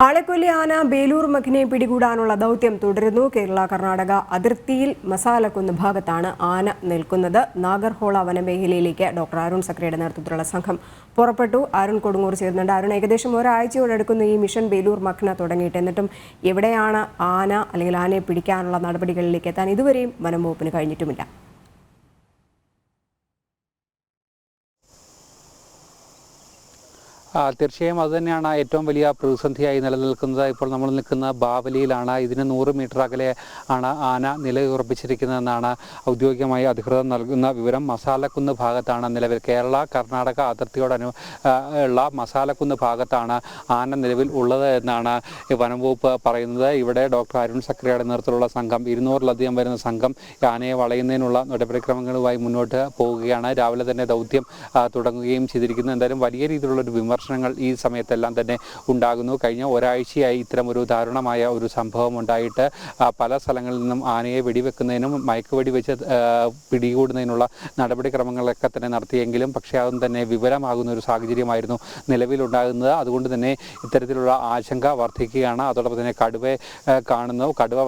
ആളെക്കൊല്ലി ആന ബേലൂർ മഖിനെ പിടികൂടാനുള്ള ദൗത്യം തുടരുന്നു. കേരള കർണാടക അതിർത്തിയിൽ മസാലക്കുന്ന് ഭാഗത്താണ് ആന നിൽക്കുന്നത്. നാഗർഹോള വനമേഖലയിലേക്ക് ഡോക്ടർ അരുൺ സക്രിയുടെ നേതൃത്വത്തിലുള്ള സംഘം പുറപ്പെട്ടു. അരുൺ കൊടുങ്ങൂർ ചേരുന്നുണ്ട്. അരുൺ, ഏകദേശം ഒരാഴ്ചയോടടുക്കുന്ന ഈ മിഷൻ ബേലൂർ മഖ്ന തുടങ്ങിയിട്ട്, എന്നിട്ടും എവിടെയാണ് ആന അല്ലെങ്കിൽ ആനയെ പിടിക്കാനുള്ള നടപടികളിലേക്ക് എത്താൻ ഇതുവരെയും വനം വകുപ്പിന് കഴിഞ്ഞിട്ടുമില്ല. തീർച്ചയായും അതുതന്നെയാണ് ഏറ്റവും വലിയ പ്രതിസന്ധിയായി നിലനിൽക്കുന്നത്. ഇപ്പോൾ നമ്മൾ നിൽക്കുന്ന ബാവലിയിലാണ്. ഇതിന് 100 മീറ്റർ അകലെ ആണ് ആന നിലയുറപ്പിച്ചിരിക്കുന്നതെന്നാണ് ഔദ്യോഗികമായി അധികൃതർ നൽകുന്ന വിവരം. മസാലക്കുന്ന് ഭാഗത്താണ് നിലവിൽ കേരള കർണാടക അതിർത്തിയോടുള്ള മസാലക്കുന്ന് ഭാഗത്താണ് ആന നിലവിൽ ഉള്ളത് എന്നാണ് വനം വകുപ്പ് പറയുന്നത്. ഇവിടെ ഡോക്ടർ അരുൺ സക്രിയുടെ നേതൃത്വത്തിലുള്ള സംഘം 200-ലധികം വരുന്ന സംഘം ആനയെ വളയുന്നതിനുള്ള നടപടിക്രമങ്ങളുമായി മുന്നോട്ട് പോവുകയാണ്. രാവിലെ തന്നെ ദൗത്യം തുടങ്ങുകയും ചെയ്തിരിക്കുന്നു. എന്തായാലും വലിയ രീതിയിലുള്ളൊരു വിമർശനങ്ങൾ ഈ സമയത്തെല്ലാം തന്നെ ഉണ്ടാകുന്നു. കഴിഞ്ഞ ഒരാഴ്ചയായി ഇത്തരമൊരു ദാരുണമായ ഒരു സംഭവം ഉണ്ടായിട്ട് പല സ്ഥലങ്ങളിൽ നിന്നും ആനയെ വെടിവെക്കുന്നതിനും മയക്കുവെടി വെച്ച് പിടികൂടുന്നതിനുള്ള നടപടിക്രമങ്ങളൊക്കെ തന്നെ നടത്തിയെങ്കിലും പക്ഷേ അതൊന്നും തന്നെ വിവരമാകുന്ന ഒരു സാഹചര്യമായിരുന്നു നിലവിലുണ്ടാകുന്നത്. അതുകൊണ്ട് തന്നെ ഇത്തരത്തിലുള്ള ആശങ്ക വർദ്ധിക്കുകയാണ്. അതോടൊപ്പം തന്നെ കടുവയെ കാണുന്നു. കടുവ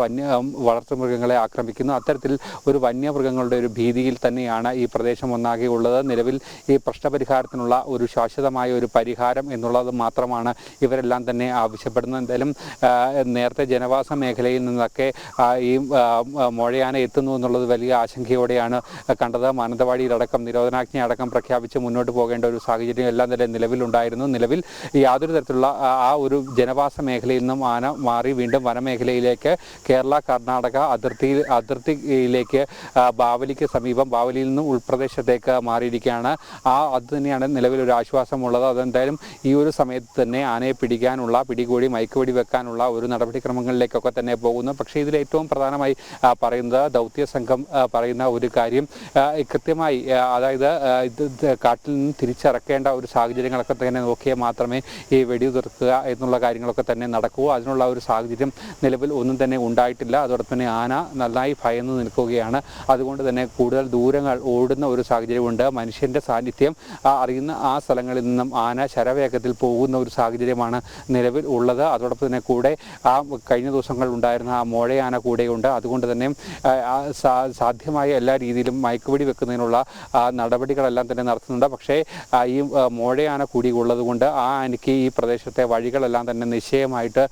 വളർത്തുമൃഗങ്ങളെ ആക്രമിക്കുന്നു. അത്തരത്തിൽ ഒരു വന്യമൃഗങ്ങളുടെ ഒരു ഭീതിയിൽ തന്നെയാണ് ഈ പ്രദേശം ഒന്നാകെ ഉള്ളത്. നിലവിൽ ഈ പ്രശ്നപരിഹാരത്തിനുള്ള ഒരു ശാശ്വതമായ ഒരു പരിഹാരം എന്നുള്ളത് മാത്രമാണ് ഇവരെല്ലാം തന്നെ ആവശ്യപ്പെടുന്നത്. എന്തായാലും നേരത്തെ ജനവാസ മേഖലയിൽ നിന്നൊക്കെ ഈ മോഴയാന എത്തുന്നു എന്നുള്ളത് വലിയ ആശങ്കയോടെയാണ് കണ്ടത്. മാനന്തവാടിയിലടക്കം നിരോധനാജ്ഞ അടക്കം പ്രഖ്യാപിച്ച് മുന്നോട്ട് പോകേണ്ട ഒരു സാഹചര്യം എല്ലാം തന്നെ നിലവിലുണ്ടായിരുന്നു. നിലവിൽ യാതൊരു തരത്തിലുള്ള ആ ഒരു ജനവാസ മേഖലയിൽ നിന്നും ആന മാറി വീണ്ടും വനമേഖലയിലേക്ക് കേരള കർണാടക അതിർത്തിയിലേക്ക് ബാവലിക്ക് സമീപം ബാവലിയിൽ നിന്നും ഉൾപ്രദേശത്തേക്ക് മാറിയിരിക്കുകയാണ്. അത് തന്നെയാണ് നിലവിലൊരു ആശ്വാസമുള്ളത്. അതെന്തായാലും ഈ ഒരു സമയത്ത് തന്നെ ആനയെ പിടിക്കാനുള്ള പിടികൂടി മയക്കുവെടി വെക്കാനുള്ള ഒരു നടപടിക്രമങ്ങളിലേക്കൊക്കെ തന്നെ പോകുന്നു. പക്ഷേ ഇതിൽ ഏറ്റവും പ്രധാനമായി പറയുന്നത് ദൗത്യ സംഘം പറയുന്ന ഒരു കാര്യം കൃത്യമായി, അതായത് കാട്ടിൽ നിന്ന് തിരിച്ചിറക്കേണ്ട ഒരു സാഹചര്യങ്ങളൊക്കെ തന്നെ നോക്കിയാൽ മാത്രമേ ഈ വെടിയുതിർക്കുക എന്നുള്ള കാര്യങ്ങളൊക്കെ തന്നെ നടക്കൂ. അതിനുള്ള ഒരു സാഹചര്യം നിലവിൽ ഒന്നും തന്നെ ഉണ്ടായിട്ടില്ല. അതോടൊപ്പം തന്നെ ആന നന്നായി ഭയന്ന് നിൽക്കുകയാണ്. അതുകൊണ്ട് തന്നെ കൂടുതൽ ദൂരങ്ങൾ ഓടുന്ന ഒരു സാഹചര്യമുണ്ട്. മനുഷ്യൻ്റെ സാന്നിധ്യം അറിയുന്ന ആ സ്ഥലങ്ങളിൽ നിന്നും ആന ശരവേഗത്തിൽ പോകുന്ന ഒരു സാഹചര്യമാണ് നിലവിൽ ഉള്ളത്. അതോടൊപ്പം തന്നെ കൂടെ കഴിഞ്ഞ ദിവസങ്ങളിൽ ഉണ്ടായിരുന്ന ആ മോഴയാന കൂടെയുണ്ട്. അതുകൊണ്ട് തന്നെ സാധ്യമായ എല്ലാ രീതിയിലും മയക്കുവെടി വെക്കുന്നതിനുള്ള നടപടികളെല്ലാം തന്നെ നടത്തുന്നുണ്ട്. പക്ഷേ ഈ മോഴയാന കൂടി ഉള്ളതുകൊണ്ട് ആ ആനയ്ക്ക് ഈ പ്രദേശത്തെ വഴികളെല്ലാം തന്നെ നിശ്ചയമായിട്ട്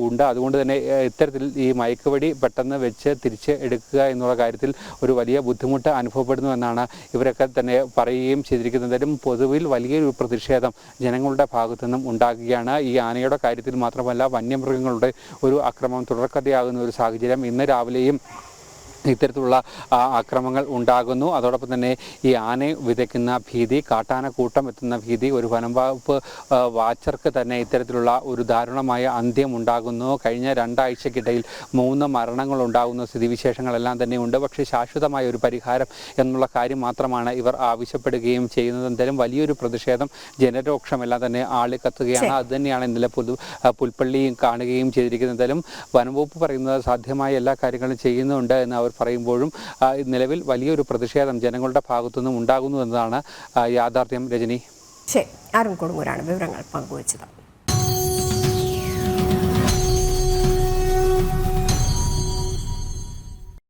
ഉണ്ട്. അതുകൊണ്ട് തന്നെ ഇത്തരത്തിൽ ഈ മയക്കുവെടി പെട്ടെന്ന് വെച്ച് തിരിച്ച് എടുക്കുക എന്നുള്ള കാര്യത്തിൽ ഒരു വലിയ ബുദ്ധിമുട്ട് അനുഭവപ്പെടുന്നു എന്നാണ് ഇവരൊക്കെ തന്നെ പറയുകയും ചെയ്തിരിക്കുന്നതിലും പൊതുവിൽ വലിയൊരു പ്രതിഷേധം ജനങ്ങളുടെ ഭാഗത്തു നിന്നും ഉണ്ടാകുകയാണ്. ഈ ആനയുടെ കാര്യത്തിൽ മാത്രമല്ല, വന്യമൃഗങ്ങളുടെ ഒരു അക്രമം തുടർക്കഥയാകുന്ന ഒരു സാഹചര്യം ഇന്ന് രാവിലെയും ഇത്തരത്തിലുള്ള അക്രമങ്ങൾ ഉണ്ടാകുന്നു. അതോടൊപ്പം തന്നെ ഈ ആനയെ വിതയ്ക്കുന്ന ഭീതി, കാട്ടാനക്കൂട്ടം എത്തുന്ന ഭീതി, ഒരു വനം വകുപ്പ് വാച്ചർക്ക് തന്നെ ഇത്തരത്തിലുള്ള ഒരു ദാരുണമായ അന്ത്യം ഉണ്ടാകുന്നു. കഴിഞ്ഞ 2 ആഴ്ചക്കിടയിൽ 3 മരണങ്ങൾ ഉണ്ടാകുന്ന സ്ഥിതിവിശേഷങ്ങളെല്ലാം തന്നെ ഉണ്ട്. പക്ഷേ ശാശ്വതമായ ഒരു പരിഹാരം എന്നുള്ള കാര്യം മാത്രമാണ് ഇവർ ആവശ്യപ്പെടുകയും ചെയ്യുന്നത്. എന്തായാലും വലിയൊരു പ്രതിഷേധം, ജനരോക്ഷമെല്ലാം തന്നെ ആളിക്കത്തുകയാണ്. അതുതന്നെയാണ് ഇന്നലെ പുൽപ്പള്ളിയും കാണുകയും ചെയ്തിരിക്കുന്നത്. എന്തായാലും വനംവകുപ്പ് പറയുന്നത് സാധ്യമായ എല്ലാ കാര്യങ്ങളും ചെയ്യുന്നുണ്ട് എന്ന് അവർ പറയുമ്പോഴും നിലവിൽ വലിയൊരു പ്രതിഷേധം ജനങ്ങളുടെ ഭാഗത്തുനിന്നും ഉണ്ടാകുന്നു എന്നതാണ് യാഥാർത്ഥ്യം. രജനി, ശരി, അരുൺ കൊടുങ്ങൂരാണ് വിവരങ്ങൾ പങ്കുവച്ചത്.